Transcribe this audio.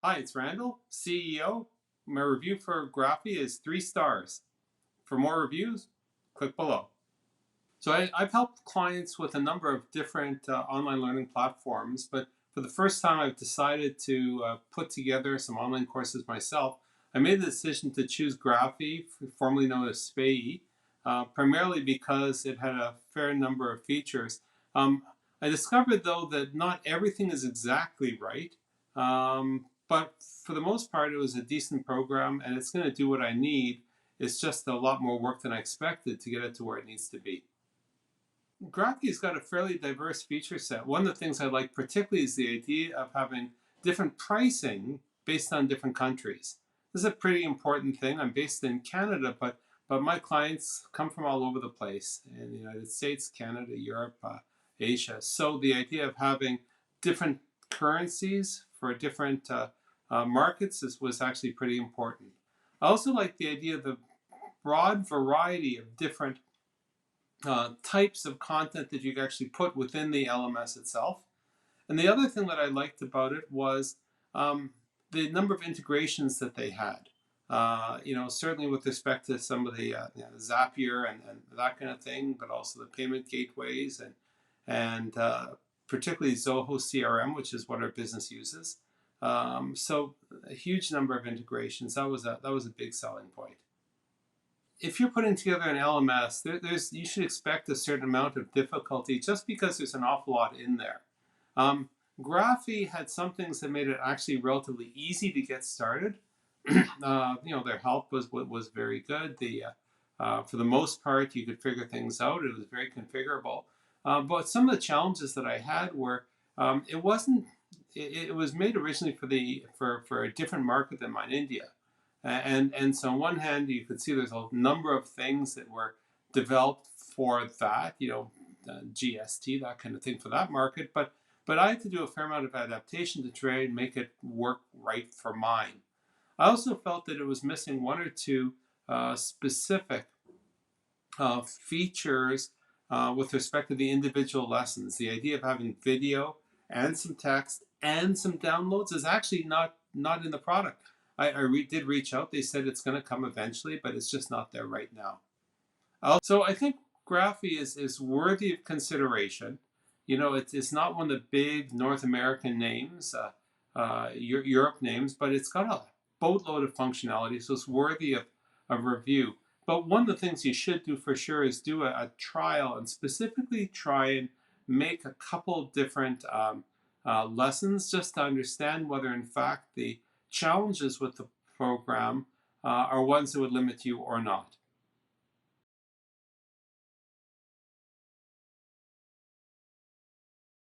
Hi, it's Randall, CEO. My review for Graphy is 3 stars. For more reviews, click below. I've helped clients with a number of different online learning platforms, but for the first time, I've decided to put together some online courses myself. I made the decision to choose Graphy, formerly known as Spayee, primarily because it had a fair number of features. Um, I discovered, though, that not everything is exactly right, but for the most part, it was a decent program, and it's going to do what I need. It's just a lot more work than I expected to get it to where it needs to be. Graphy's got a fairly diverse feature set. One of the things I like particularly is the idea of having different pricing based on different countries. This is a pretty important thing. I'm based in Canada, but my clients come from all over the place in the United States, Canada, Europe, Asia. So the idea of having different currencies for different markets was actually pretty important. I also like the idea of the broad variety of different types of content that you could actually put within the LMS itself. And the other thing that I liked about it was the number of integrations that they had. Certainly with respect to some of the Zapier and that kind of thing, but also the payment gateways and particularly Zoho CRM, which is what our business uses. So a huge number of integrations. That was a big selling point. If you're putting together an LMS, you should expect a certain amount of difficulty just because there's an awful lot in there. Um, Graphy had some things that made it actually relatively easy to get started. Their help was very good. For the most part, you could figure things out. It was very configurable. But some of the challenges that I had were it wasn't. It was made originally for a different market than mine, India. And so on one hand, you could see there's a number of things that were developed for that, GST, that kind of thing for that market. But I had to do a fair amount of adaptation to try and make it work right for mine. I also felt that it was missing one or two specific features with respect to the individual lessons. The idea of having video and some text and some downloads is actually not in the product. I did reach out. They said it's going to come eventually, but it's just not there right now. So I think Graphy is worthy of consideration. It's not one of the big North American names, Europe names, but it's got a boatload of functionality, so it's worthy of review. But one of the things you should do for sure is do a trial and specifically try and make a couple different lessons just to understand whether, in fact, the challenges with the program are ones that would limit you or not.